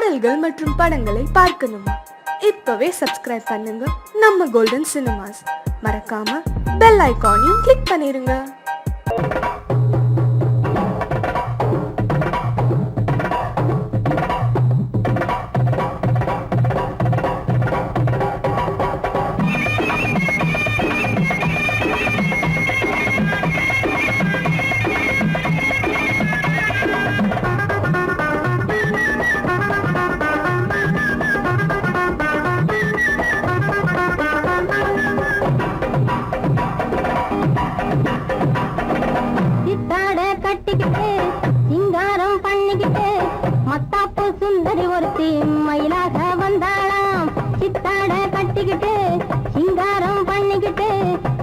பாடல்கள் மற்றும் படங்களை பார்க்கணுமா? இப்பவே சப்ஸ்கிரைப் பண்ணுங்க நம்ம கோல்டன் சினிமாஸ். மறக்காம பெல் ஐகானையும் கிளிக் பண்ணிருங்க.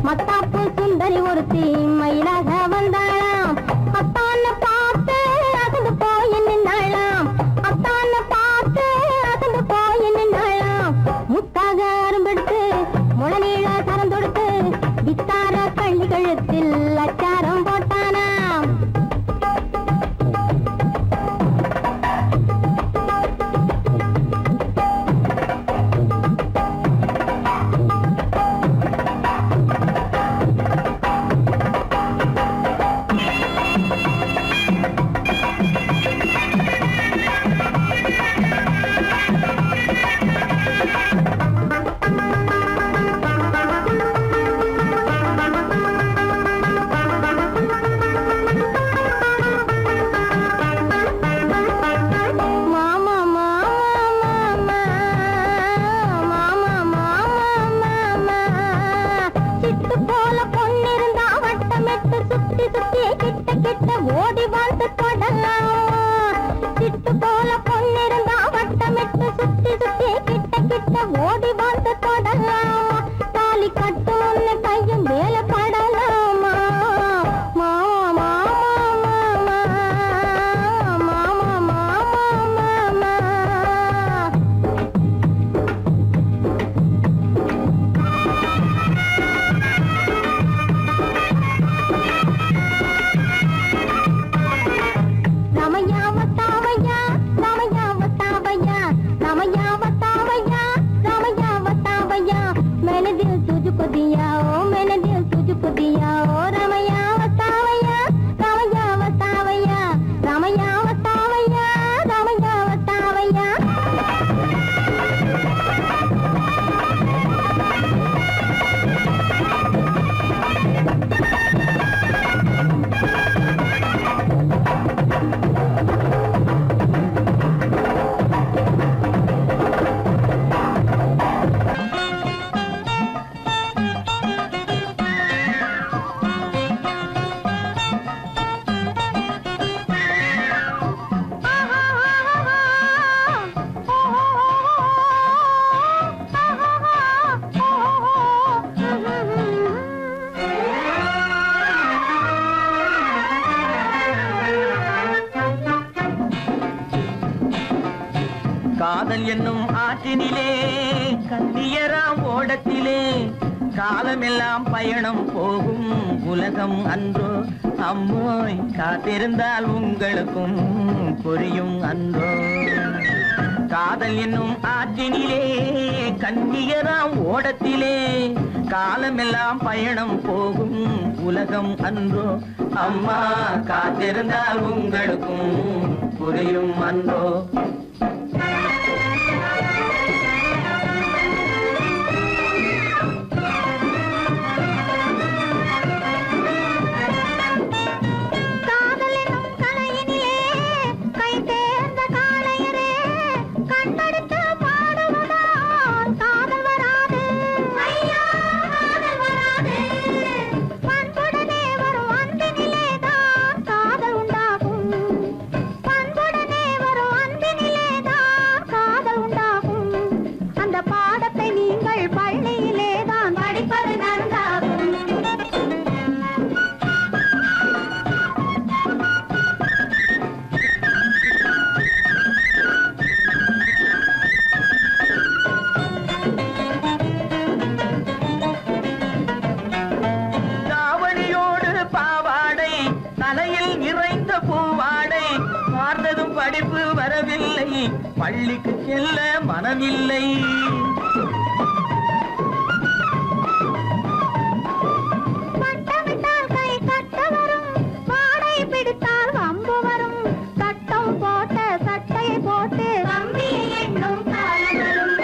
மத்தாப்பு சுந்தரி ஒருத்தி மயிலாக வந்தாளாம். அத்தான பார்த்து அசந்து போய் நின்னாளாம். அத்தான பார்த்து அசந்து போய் நின்னாளாம். முத்தாக அரும்பெடுத்து முளநீள சரம் தொடுத்து வித்தார கள்ளி கழுத்தில் அச்சாரம் போட்டானாம். ஓடி வந்து தொடலாம். சிட்டு போல பொண்ணிருந்தா வட்டமிட்டு சுத்தி சுத்தி கிட்ட கிட்ட ஓடி வந்து தொடலாம். தாலி கட்டு முன்ன கையும் மேல படலாமா? மாமா மாமா மாமா மாமா. காதல் என்னும் ஆற்றினிலே கண்ணியராம் ஓடத்திலே காலமெல்லாம் பயணம் போகும் உலகம் அன்றோ. அம்மோய் காத்திருந்தால் உங்களுக்கும் புரியும் அன்றோ. காதல் என்னும் ஆற்றினிலே கண்ணியராம் ஓடத்திலே காலமெல்லாம் பயணம் போகும் உலகம் அன்றோ. அம்மா காத்திருந்தால் உங்களுக்கும் புரியும் அன்றோ. பண்புடனே வரும் அன்பினிலே பள்ளிக்கு செல்ல மனமில்லை. பட்டமிட்டால் கை கட்ட வரும், வாடை பிடித்தால் வம்பு வரும். சட்டம் போட்ட சட்டையை போட்டு கம்பியை எண்ணும் காலம் வரும்.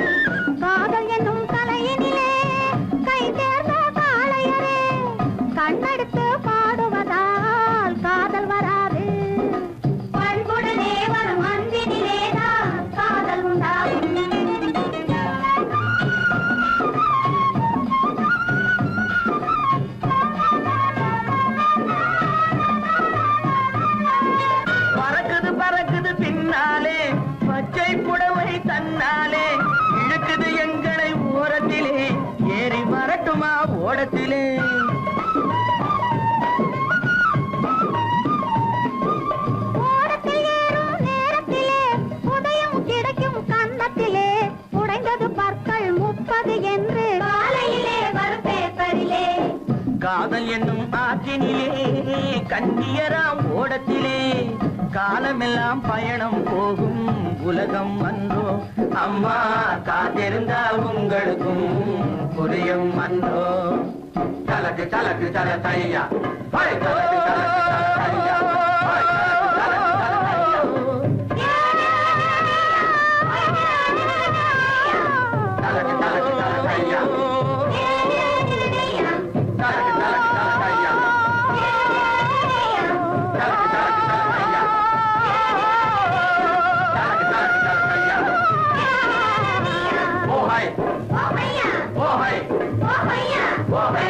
காதல் என்னும் கலையினிலே கை தேர்ந்த காளையரே, கண்ணெடுத்து பாடுவதால் காதல் வராது. பண்புடனே வரும் அன்பினிலேதான் காதல் உண்டாகும். பறக்குது பறக்குது பின்னாலே பச்சை புடவை தன்னாலே, இழுக்குது எங்களை ஓரத்திலே, ஏறி வரட்டுமா ஓடத்திலே. ஓடத்தில் ஏறும் நேரத்திலே உதயம் கிடைக்கும் கன்னத்திலே, உடைந்தது பற்கள் 30 என்று காலையிலே வரும் பேப்பரிலே. காதல் என்னும் ஆற்றினிலே கண்ணியராம் ஓடத்திலே, காலமெல்லாம் பயணம் போகும் உலகம் அன்றோ. அம்மா காத்திருந்தால் உங்களுக்கும் புரியும் அன்றோ. தலக்கு தலக்கு தல தையா, தலக்கு தலக்கு தல தையா, தலக்கு தலக்கு தல தையா, தலக்கு தலக்கு தல தையா, தலக்கு தலக்கு தல தையா, தலக்கு தலக்கு தல தையா. ஓ ஹை ஓ ஹை ஓ ஹை.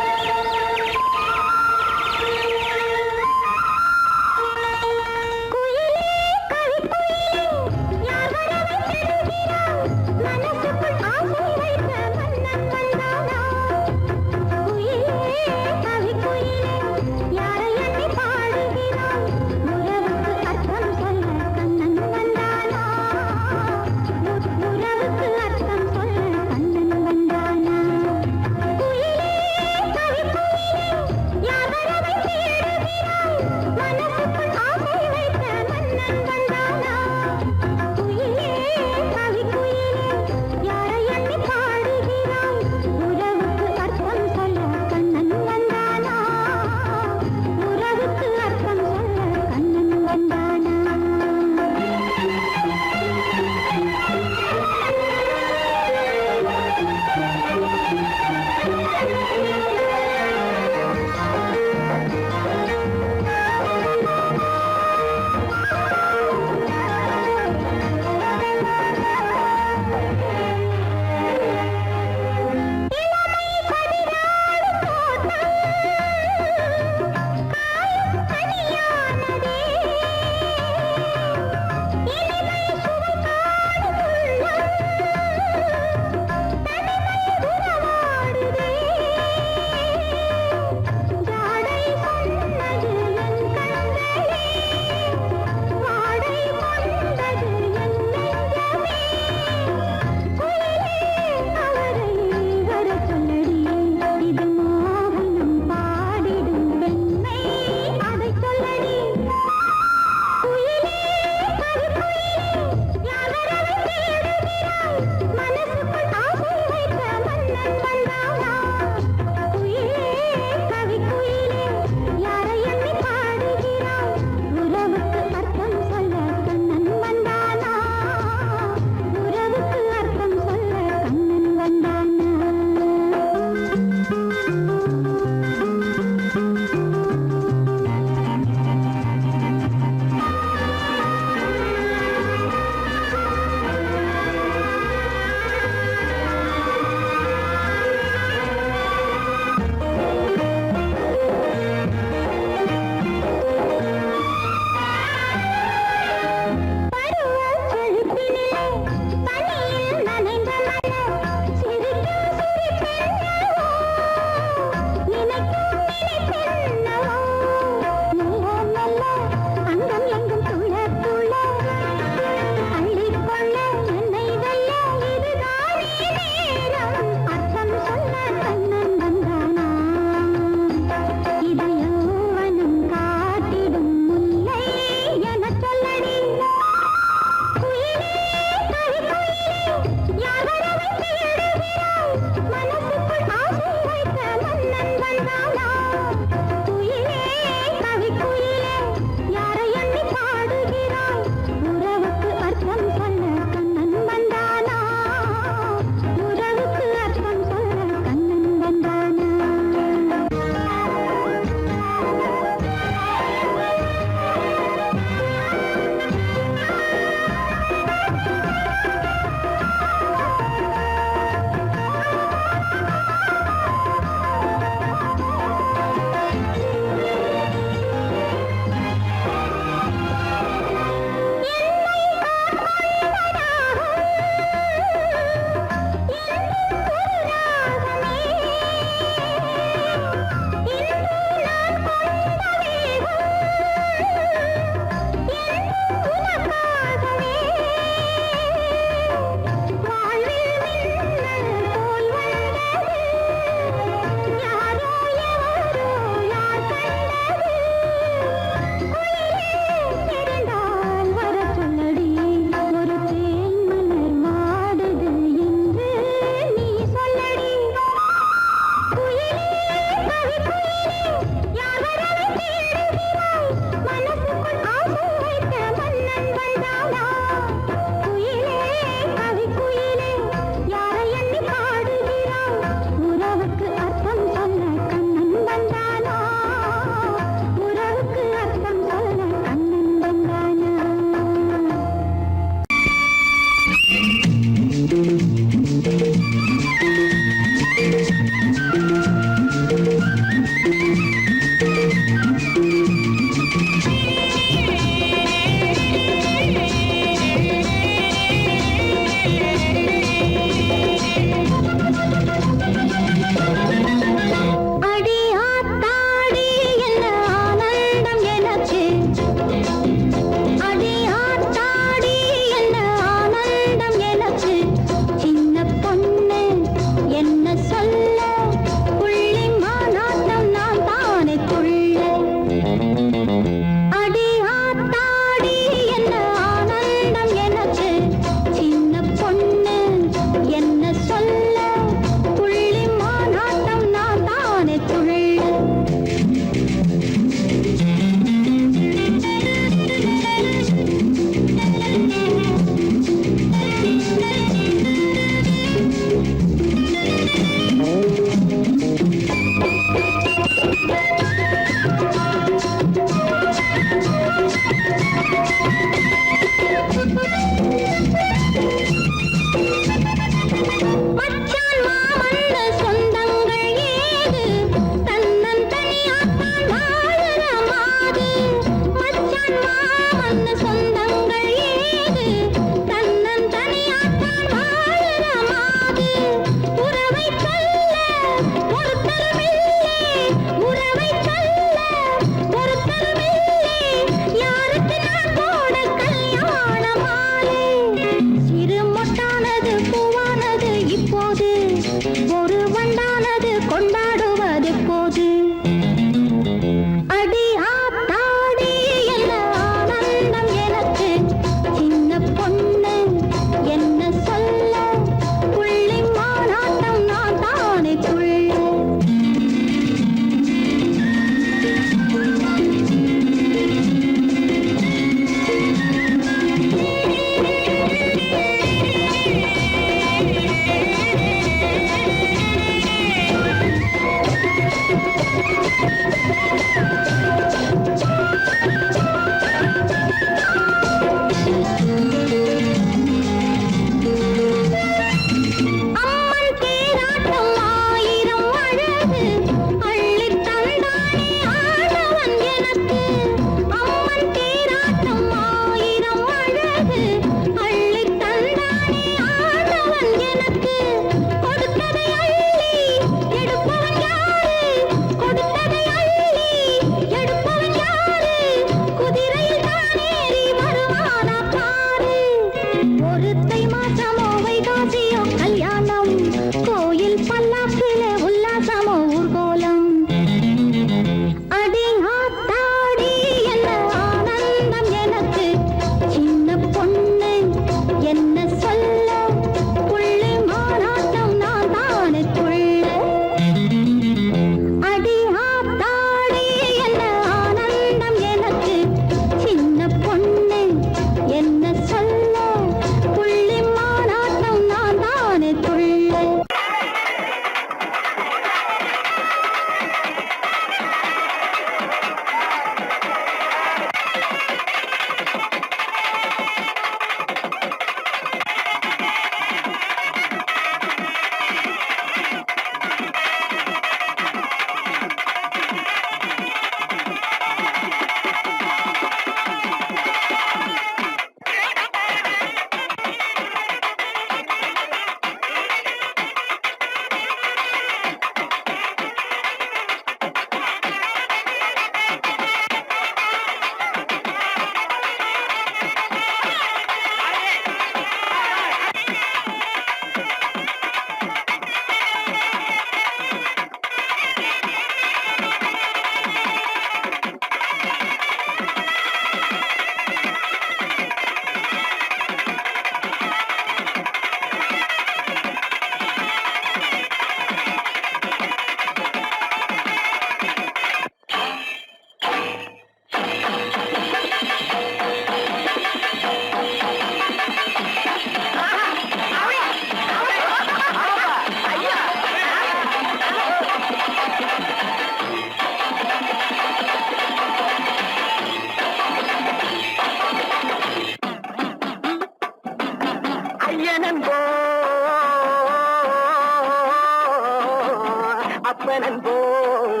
சிவன் என்போம்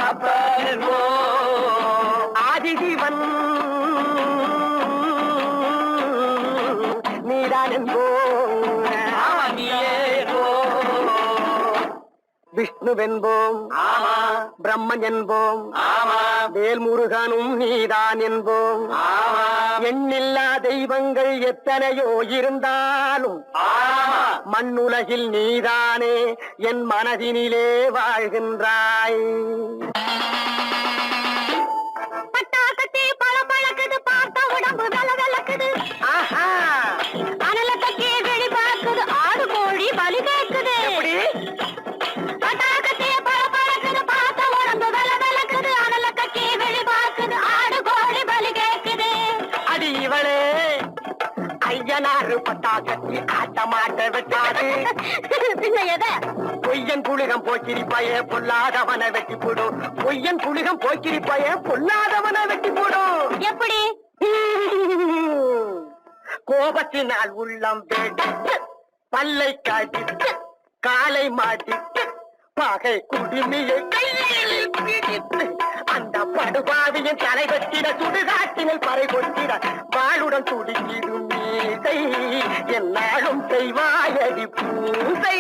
அப்பன் என்போம். ஆதிசிவன் நீதான் என்போம் நீயே என்போம். விஷ்ணுவென்போம் ஆமா பிரம்மன் என்போம் ஆமா வேல்முருகனும் நீதான் என்போம் ஆமா எண்ணில்லா தெய்வங்கள் எத்தனையோ இருந்தாலும் ஆமா மண்ணுலகில் நீதானே என் மனதினிலே வாழ்கின்றாய். பட்டாக்கத்தி பழம் பழக்குது, பார்த்த உடம்பு வெல வெலக்குது. ஆஹா அனல தக்கி வெளி பார்க்குது, ஆடு கோழி பலி கேக்குது. எப்படி பட்டாக்கத்தி பழம் பழக்குது, பார்த்த உடம்பு வெல வெலக்குது. அனல தக்கி வெளி பார்க்குது, ஆடு கோழி பலி கேக்குது. அடி இவளே ஐயனாறு பட்டா கட்டி ஆட்ட மாட்ட விட்டாது. பின்ன எதை? பொய்யன் புலிகம் போக்கிரிப்பாயே பொல்லாதவன வெட்டி போடும். பொய்யன் புலிகம் போக்கிரிப்பாயே பொல்லாதவன வெட்டி போடும். எப்படி? கோபத்தினால் உள்ளம் வேடித்து பல்லை காட்டித்து காலை மாட்டித்து பகை குடுமியை கையில் பிடித்து அந்த படுபாவியின் தலை வெட்டிட சுடுகாட்டினில் பறை கொட்டிட வாளுடன் துடிக்கிடும் மீசை என்னாலும் செய்வாயடி பூசை.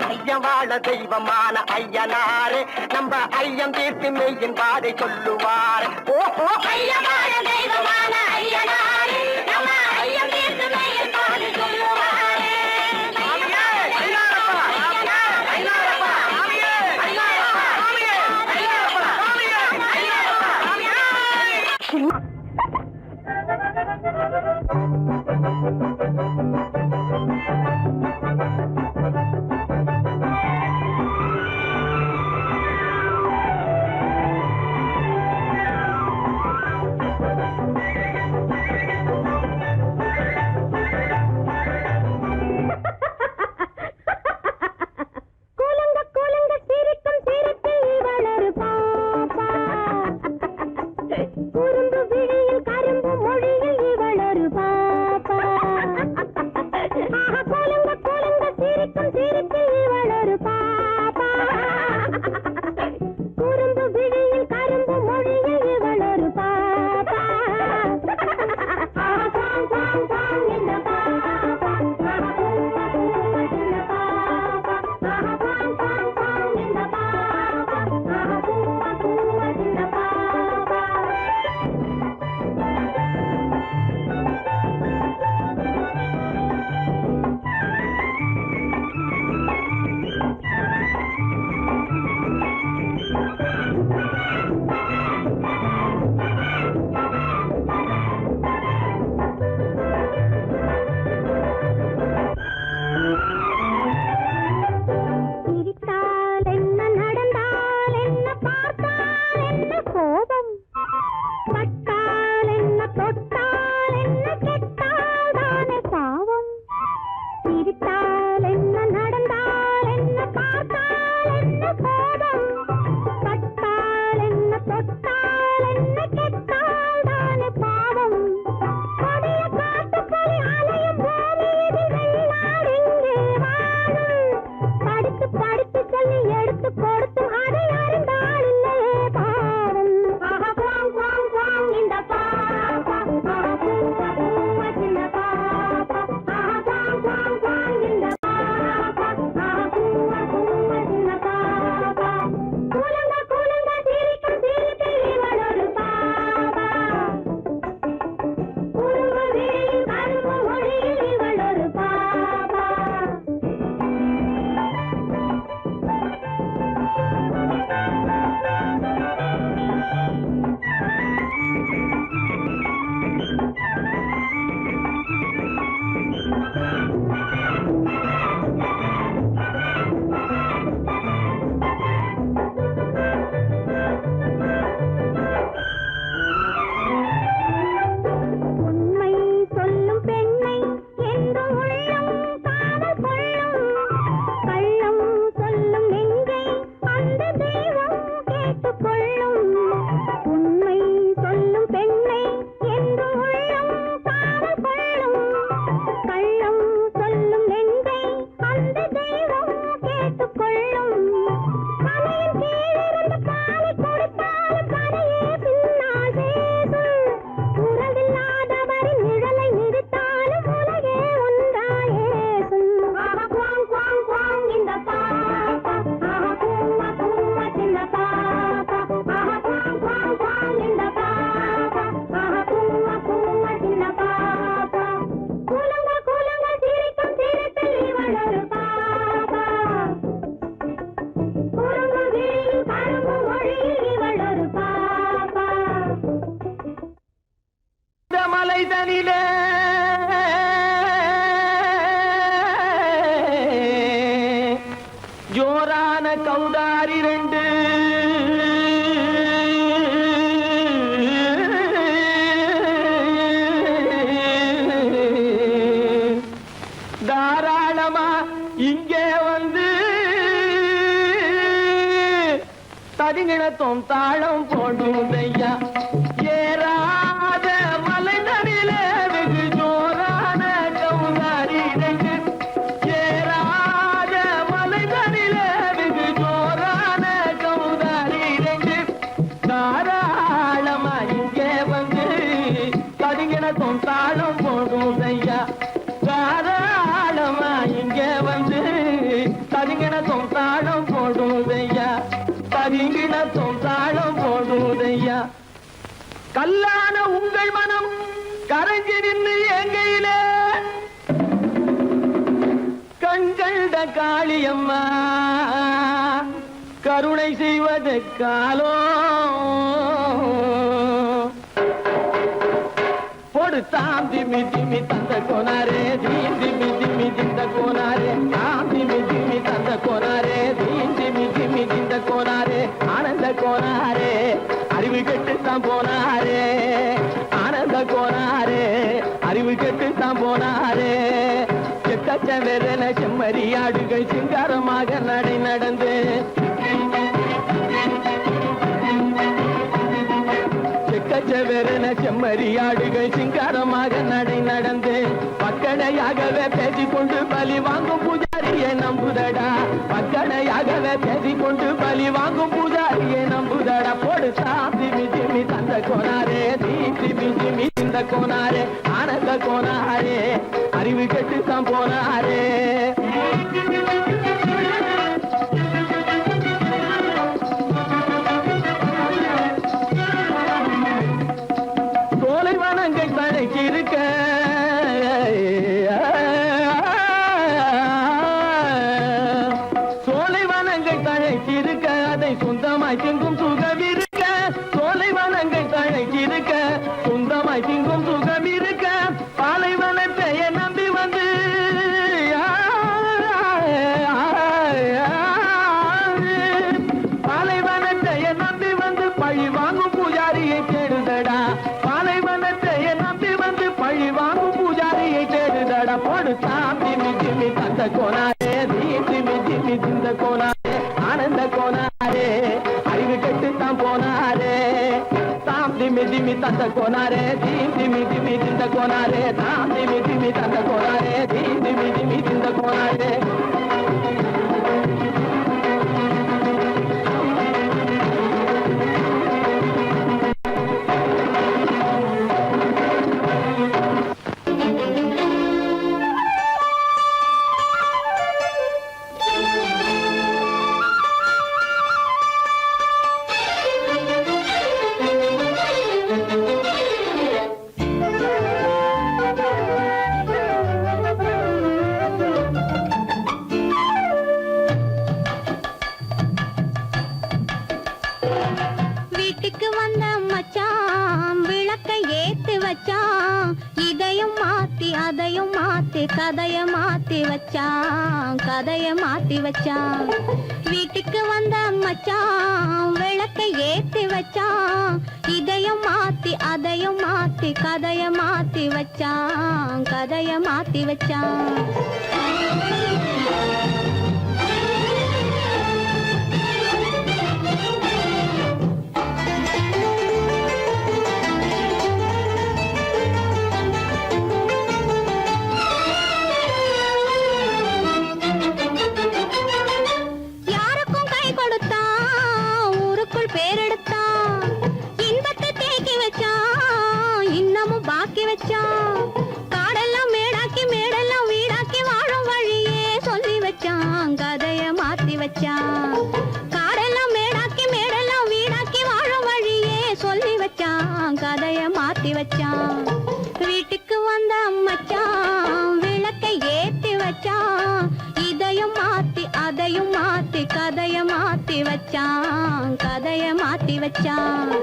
ஐயவாழ தெய்வமான ஐயனாரே நம்ம ஐயம் தீர்த்து மெய்யின் பாதை சொல்லுவார். ஓஹோ ஐயவாழ தெய்வமான ஐயனாரே, நம்ம ஐயம் தீர்த்து மெய்யின் பாதை சொல்லுவாரே. கூலுங்க சிரிக்கும் சிரிப்பில் இவளொரு பாப்பா. குறும்பு விழியில் கரும்பு மொழியில் இவளொரு பாப்பா. கூலுங்க சிரிக்கும் சிரிப்பில் இவளொரு பாப்பா. குறும்பு விழியில் கரும்பு மொழியில் இவளொரு பாப்பா. இந்த தனிலே ஜோரான கௌதாரி ரெண்டு தாராளமா இங்கே வந்து தரிங்கிணத்தும் தாளம் போடும் ஐயா ஏறாத மலை தனிலே வெகு ஜோரான கௌதாரி ரெண்டு ஏறாத மலை தனிலே வெகு ஜோரான கௌதாரி ரெண்டு தாராளமா இங்கே வந்து தரிங்கிணத்தும் தாளம் போடும் ஐயா தாராளமா இங்கே வந்து தரிங்கிணத்தும் தாளம் போடுதையா தரிங்கிணத்தும் தாளம் போடுதையா கல்லான உங்கள் மனம் கரைஞ்சி நின்று எங்கையிலே கண்கண்ட காளியம்மா கருணை செய்வது காலோ தாம் திமி திமி தந்த கோனாரே தீம் திமி திமி திந்த கோனாரே தாம் திமி திமி தந்த கோனாரே தீம் திமி திமி திந்த கோனாரே ஆனந்த கோனாரே அறிவு கெட்டுத்தான் போனாரே ஆனந்த கோனாரே அறிவு கெட்டுத்தான் போனாரே செக்கச்ச வெறன செம்மறியாடுகள் சிங்காரமாக நடை நடந்து செக்கச்சவெறன செம்மறியாடுகள் சிங்காரமாக நடை நடந்து பக்கடையாகவே பேசிக்கொண்டு பலி வாங்கும் பூஜாரியை நம்புதடா பக்கடையாகவே பேசிக்கொண்டு பலி வாங்கும் பூஜாரியை நம்புதடா போடு திமி திமி தந்த கோனாரே திமி திமி இந்த கோனாரே ஆனந்த கோனாரே அறிவு கெட்டுத்தான் போனாரே இருக்க சோலைவனங்கள் தழைச்சிருக்க அதை சொந்தமாய் திங்கும் சுகம் இருக்க சோலைவனங்கள் தழைச்சிருக்க சொந்தமாய் திங்கும் சுகம் இருக்க பாலைவனத்தை நம்பி வந்து பாலைவனத்தை நம்பி வந்து பழி வாங்கும் பூஜாரியை தேடுதடா பழி வாங்கும் பூஜாரியை தேடுதடா போடு தாம் திமி திமி தந்த கோனாரே தீம் திமி திமி திந்த கோனாரே ஆனந்த கோனாரே அறிவு கெட்டுத்தான் போனாரே தாம் திமி திமி தந்த கோனாரே தீம் திமி திமி திந்த கோனாரே தாம் திமி திமி தந்த கோனாரே தீம் திமி திமி திந்த கோனாரே கதைய மாத்தி வச்சான் வீட்டுக்கு வந்த மச்சான் விளக்கை ஏத்தி வச்சான் இதையும் மாத்தி அதையும் மாத்தி கதைய மாத்தி வச்சான் கதைய மாத்தி வச்சான் காடெல்லாம் மேடாக்கி மேடெல்லாம் வீடாக்கி வாழும் வழியே சொல்லி வச்சான் கதைய மாத்தி வச்சான் காடெல்லாம் மேடாக்கி மேடெல்லாம் வீடாக்கி வாழும் வழியே சொல்லி வச்சான் கதைய மாத்தி வச்சான் வீட்டுக்கு வந்த மச்சான் விளக்கை ஏத்தி வச்சான் இதையும் மாத்தி அதையும் மாத்தி கதைய மாத்தி வச்சான் கதைய மாத்தி வச்சான்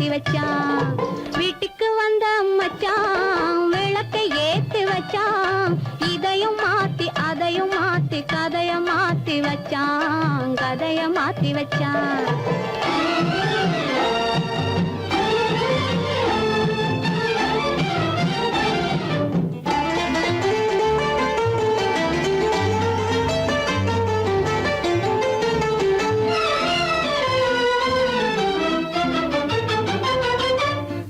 மாத்தி வச்சான் வீட்டுக்கு வந்த மச்சான் விளக்கை ஏத்தி வச்சான் இதையும் மாத்தி அதையும் மாத்தி கதைய மாத்தி வச்சான் கதைய மாத்தி வச்சான்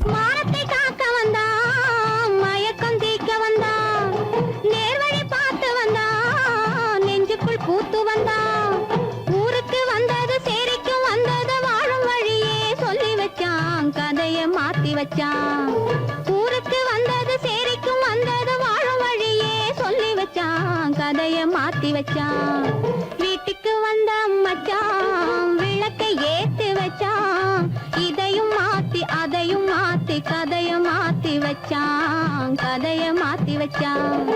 மானத்தை காக்க வந்தான் மயக்கம் தீக்க வந்தான் நேர்வழி பார்த்து வந்தான் நெஞ்சுக்குள் பூத்து வந்தான் ஊருக்கு வந்தது சேரிக்கும் வந்தது வாழும் வழியே சொல்லி வச்சான் கதைய மாத்தி வச்சான் ஊருக்கு வந்தது சேரிக்கும் வந்தது வாழும் வழியே சொல்லி வச்சான் கதைய மாத்தி வச்சான் வீட்டுக்கு வந்த மச்சான் விளக்கை ஏத்தி வச்சான் இதையும் மாத்தி அதையும் மாத்தி கதைய மாத்தி வச்சான் கதைய மாத்தி வச்சான்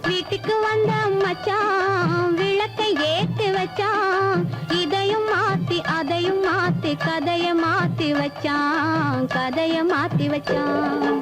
வீட்டுக்கு வந்த மச்சான் விளக்கை ஏத்தி வச்சான் இதையும் மாத்தி அதையும் மாத்தி கதைய மாத்தி வச்சான் கதைய மாத்தி வச்சான்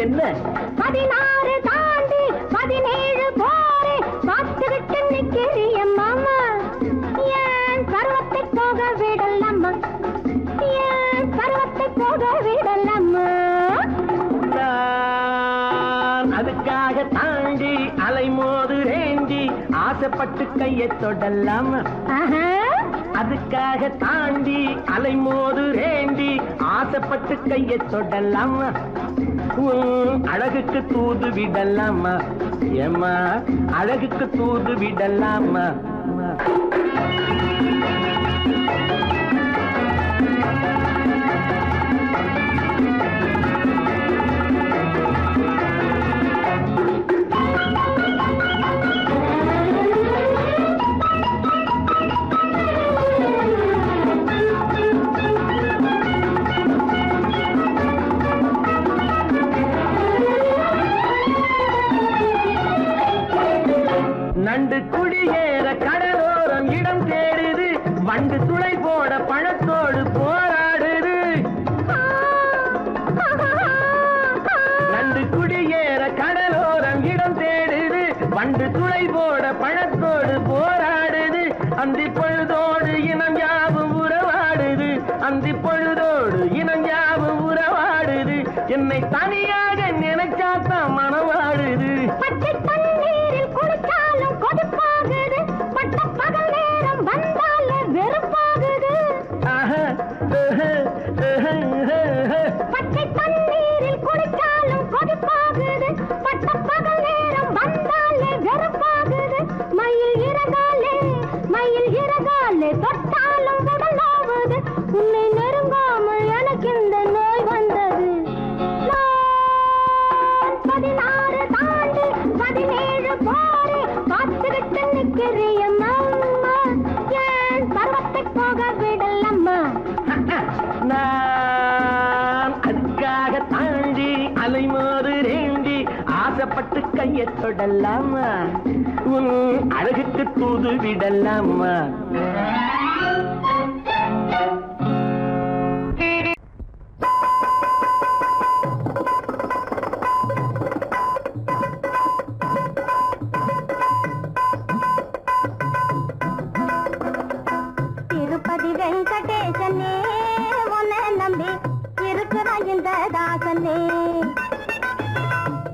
என்ன 16 தாண்டி 17 போரே பார்த்துக்கிட்டு நிக்கிறிய மாமா ஏன் பருவத்தை போக விடலாமா ஏன் பருவத்தை போக விடலாமா அதுக்காக தாண்டி அலைமோது ரேண்டி ஆசைப்பட்டு கையை தொடலாமா அதுக்காக தாண்டி அலைமோது ரேண்டி ஆசைப்பட்டு கையை தொடலாமா அழகுக்கு தூது விடலாமா ஏமா அழகுக்கு தூது விடலாமா நண்டு குடியேற கடலோரம் இடம் தேடுது வண்டு துளை போட பழத்தோடு போராடுது நண்டு குடியேற கடலோரம் இடம் தேடுது வண்டு துளை போட பழத்தோடு போராடுது அந்தி பொழுதோடு இனம் யாவும் உறவாடுது அந்தி பொழுதோடு இனம் யாவும் உறவாடுது என்னை தனியாக நினைச்சாத்தான் மனவாடுது பச்சை தண்ணீரில் குளிச்சாலும் கொதிப்பாகுது பட்ட பகல் நேரம் வந்தால வெறுப்பாகுது பச்சை தண்ணீரில் குளிச்சாலும் கொதிப்பாகுது பட்ட பகல் நேரம் வந்தால வெறுப்பாகுது மயில் இறகாலே தொட்டாலும் உடலாவது உன்னை நெருங்காமல் எனக்கு இந்த நோய் வந்தது 16 தாண்டி 17 போரே பார்த்துக்கிட்டு நிக்கிறிய மாமா ஏன் பருவத்தை போக விடலாமா நான் அதுக்காக தாண்டி அலைமோது ரேண்டி ஆசைப்பட்டு கையை தொடலாமா உன் அழகுக்கு தூது விடலாமா திருப்பதி வெங்கடேசனே உன்னை நம்பி இருக்கிறான் இந்த தாசனே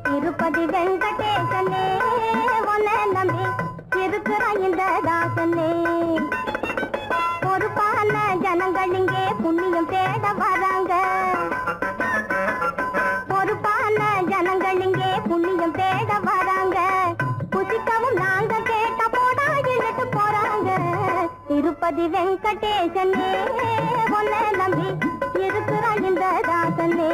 திருப்பதி வெங்கடேசனே உன்னை நம்பி இருக்கிறான் இந்த தாசனே பொறுப்பான ஜனங்கள் இங்கே புண்ணியம் தேட வராங்க பொறுப்பான ஜனங்கள் இங்கே புண்ணியம் தேட வராங்க புசிக்கவும் நாங்க கேட்ட போடா இழுட்டு போறாங்க திருப்பதி வெங்கடேசனே உன்னை நம்பி இருக்கிறான் இந்த தாசனே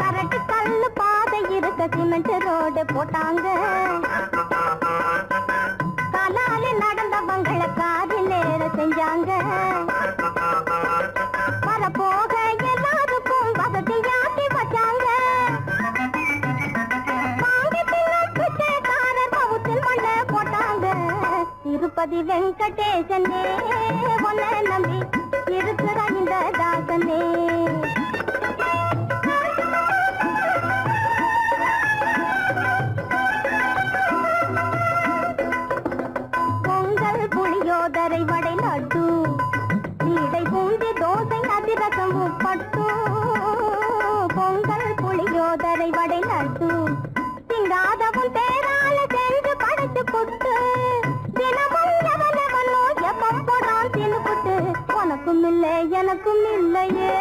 கரட்டு கல்லு பாதை இருக்க சிமெண்ட் ரோடு போட்டாங்க காலாலே நடந்தவங்கள காரில் ஏற செஞ்சாங்க வரப்போக எல்லாருக்கும் வசதியாக்கி வச்சாங்க வாங்கி தின்னும் பிச்சைக்காரர் பவுத்தில் மண்ண போட்டாங்க திருப்பதி வெங்கடேசனே உன்னை நம்பி இருக்கிறான் இந்த தாசனே பொங்கல் புளியோதரை வடை லட்டு நீடை பூந்தி தோசை அதிரசம் உப்பட்டு பொங்கல் புளியோதரை வடை லட்டு திங்காதவும் தேரால செஞ்சு படைச்சு புட்டு தினமும் எவனவனோ எப்பம் போடான் தின்னுபுட்டு உனக்கும் இல்லை எனக்கும் இல்லையே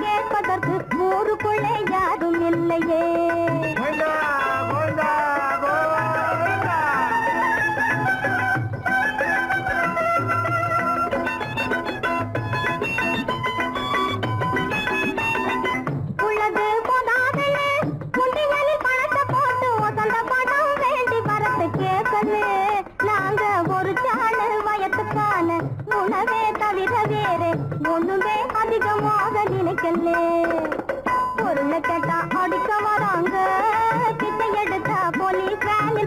கேட்பதற்கு ஊருக்குள்ளே யாரும் இல்லையே உள்ளது போதாதல்ல குண்டிகளில் பணத்தை போட்டு ஒசந்த பணம் வேண்டி வரத்து கேட்கல நாங்க ஒரு சாணு வயத்துக்கான உணவே தவிர வேறு ஒண்ணுமே அதிகமாக நினைக்கல பொருளை கேட்டா அடிக்க வராங்க பிச்சை எடுத்தா போலீஸ் வேனில்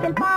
காற்றில்